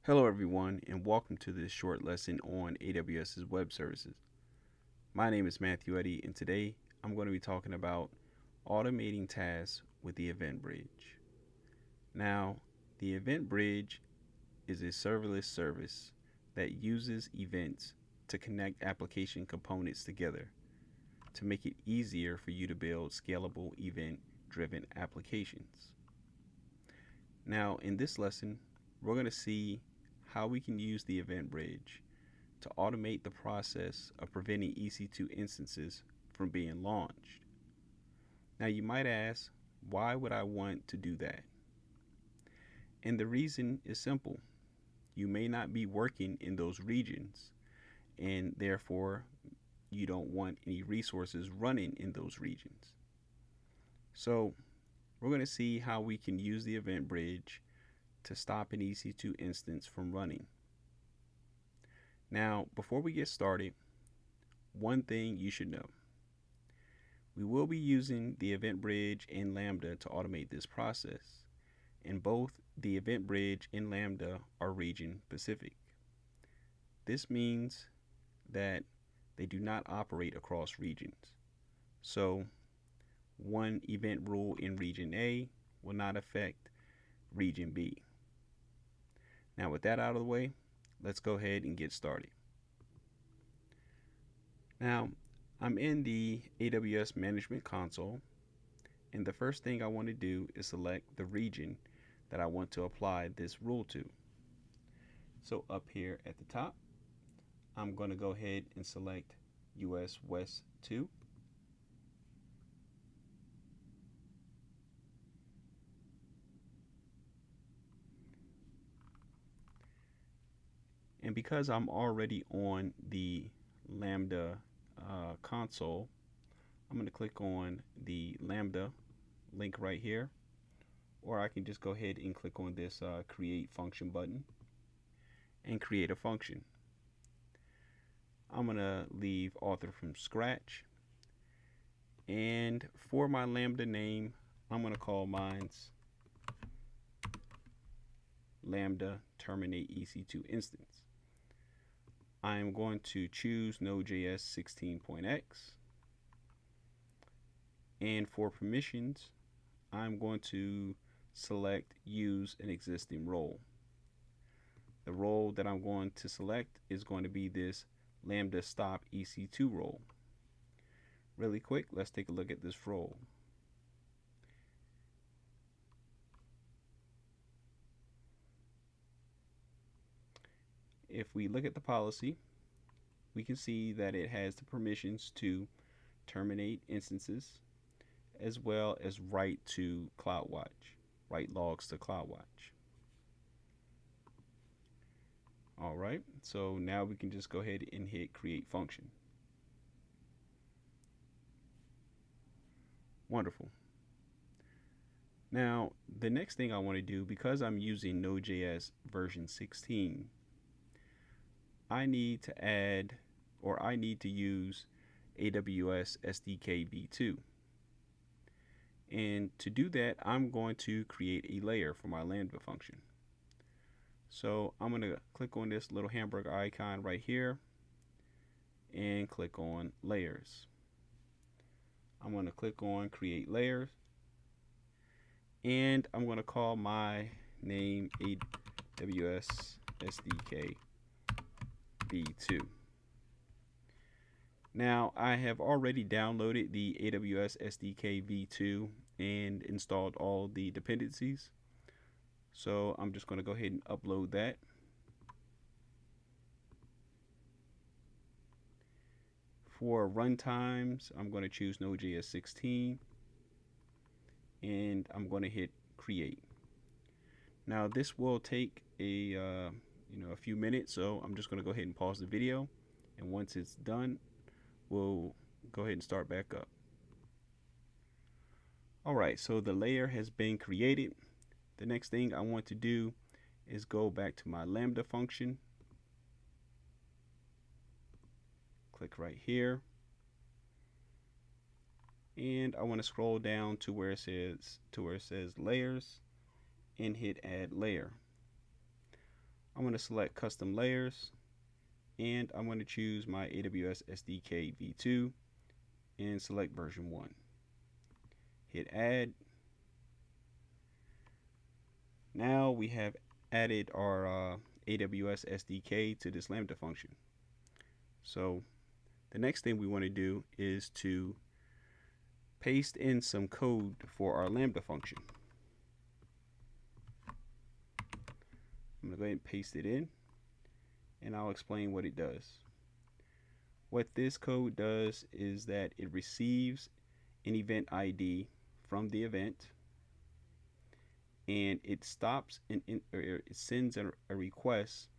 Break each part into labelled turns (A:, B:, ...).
A: Hello everyone and welcome to this short lesson on AWS's web services. My name is Matthew Eddy and today I'm going to be talking about automating tasks with the Eventbridge. Now, the Eventbridge is a serverless service that uses events to connect application components together to make it easier for you to build scalable event-driven applications. Now, in this lesson, we're going to see how we can use the Eventbridge to automate the process of preventing EC2 instances from being launched. Now you might ask, why would I want to do that? And the reason is simple. You may not be working in those regions, and therefore you don't want any resources running in those regions. So we're going to see how we can use the Eventbridge to stop an EC2 instance from running. Now, before we get started, one thing you should know. We will be using the Eventbridge and Lambda to automate this process, and both the Eventbridge and Lambda are region specific. This means that they do not operate across regions. So, one event rule in region A will not affect region B. Now with that out of the way, let's go ahead and get started. Now, I'm in the AWS Management Console, and the first thing I want to do is select the region that I want to apply this rule to. So up here at the top, I'm going to go ahead and select US West 2. And because I'm already on the Lambda console, I'm going to click on the Lambda link right here, or I can just go ahead and click on this create function button and create a function. I'm going to leave author from scratch, and for my Lambda name, I'm going to call mine's Lambda terminate EC2 instance. I'm going to choose Node.js 16.x, and for permissions, I'm going to select use an existing role. The role that I'm going to select is going to be this Lambda stop EC2 role. Really quick, let's take a look at this role. If we look at the policy, we can see that it has the permissions to terminate instances as well as write to CloudWatch, write logs to CloudWatch. All right, so now we can just go ahead and hit create function. Wonderful. Now, the next thing I want to do, because I'm using Node.js version 16, I need to add, or I need to use AWS SDK v2. And to do that, I'm going to create a layer for my Lambda function. So I'm going to click on this little hamburger icon right here and click on layers. I'm going to click on create layers, and I'm going to call my name AWS SDK v2. Now, I have already downloaded the AWS SDK v2 and installed all the dependencies. So I'm just going to go ahead and upload that. For runtimes, I'm going to choose Node.js 16, and I'm going to hit create. Now this will take a few minutes, so I'm just going to go ahead and pause the video, and once it's done, we'll go ahead and start back up. Alright, so the layer has been created. The next thing I want to do is go back to my Lambda function. Click right here. And I want to scroll down to where it says layers and hit add layer. I'm going to select custom layers, and I'm going to choose my AWS SDK v2 and select version 1. Hit add. Now we have added our AWS SDK to this Lambda function. So the next thing we want to do is to paste in some code for our Lambda function. I'm going to go ahead and paste it in, and I'll explain what it does. What this code does is that it receives an event ID from the event, and it stops or it sends a request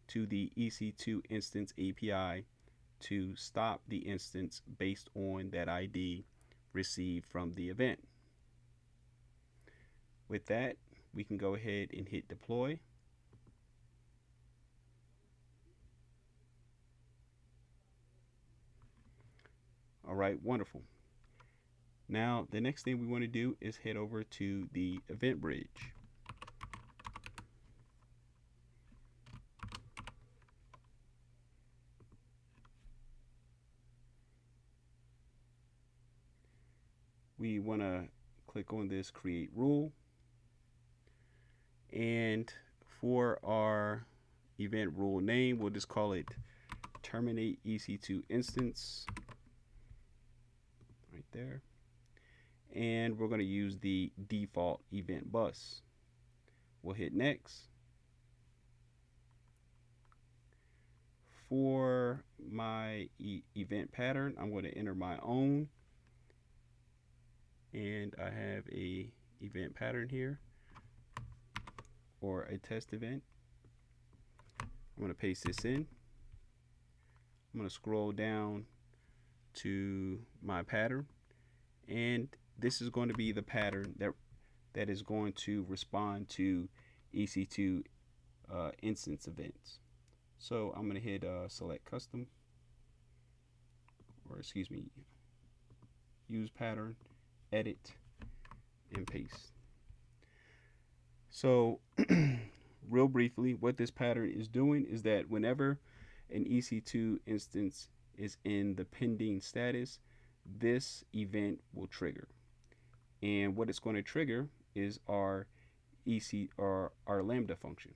A: to the EC2 instance API to stop the instance based on that ID received from the event. With that, we can go ahead and hit deploy. All right, wonderful. Now, the next thing we want to do is head over to the Eventbridge. We want to click on this create rule. And for our event rule name, we'll just call it terminate EC2 instance right there. And we're going to use the default event bus. We'll hit next. For my event pattern, I'm going to enter my own, and I have a event pattern here, or a test event. I'm going to paste this in. I'm going to scroll down to my pattern, and this is going to be the pattern that is going to respond to EC2 instance events. So I'm going to hit select custom, or excuse me, use pattern, edit, and paste. So real briefly, what this pattern is doing is that whenever an EC2 instance is in the pending status, this event will trigger. And what it's going to trigger is our our Lambda function.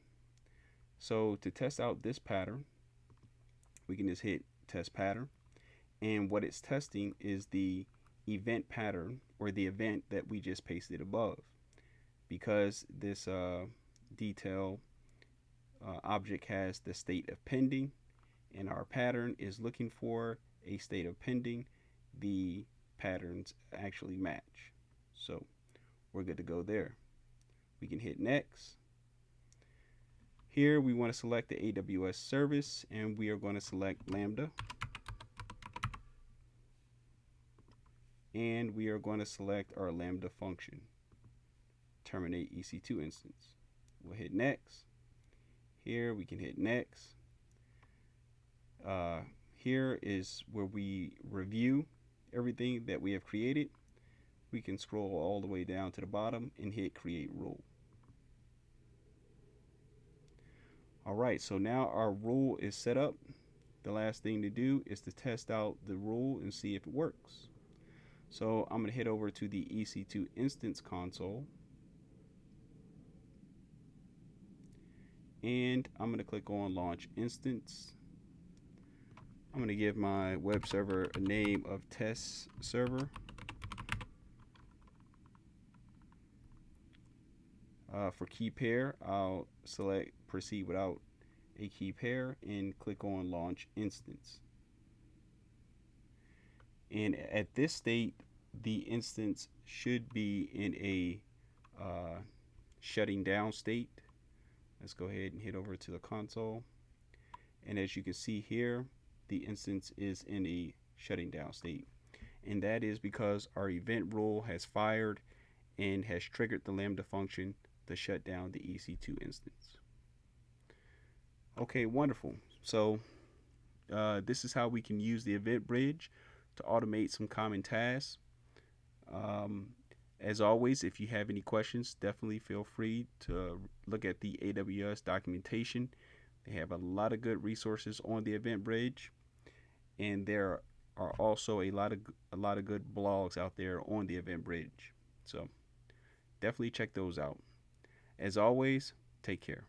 A: So to test out this pattern, we can just hit test pattern, and what it's testing is the event pattern, or the event that we just pasted above. Because this detail object has the state of pending, and our pattern is looking for a state of pending, the patterns actually match. So we're good to go there. We can hit next. Here we want to select the AWS service, and we are going to select Lambda. And we are going to select our Lambda function, terminate EC2 instance. We'll hit next. Here we can hit next. Here is where we review everything that we have created. We can scroll all the way down to the bottom and hit create rule. All right, so now our rule is set up. The last thing to do is to test out the rule and see if it works. So I'm going to head over to the EC2 instance console, and I'm going to click on launch instance. I'm going to give my web server a name of test server. For key pair, I'll select proceed without a key pair and click on launch instance. And at this state, the instance should be in a shutting down state. Let's go ahead and head over to the console. And as you can see here, the instance is in a shutting down state. And that is because our event rule has fired and has triggered the Lambda function to shut down the EC2 instance. Okay, wonderful. So this is how we can use the Eventbridge to automate some common tasks. As always, if you have any questions, definitely feel free to look at the AWS documentation. They have a lot of good resources on the Eventbridge, and there are also a lot of good blogs out there on the Eventbridge. So definitely check those out. As always, take care.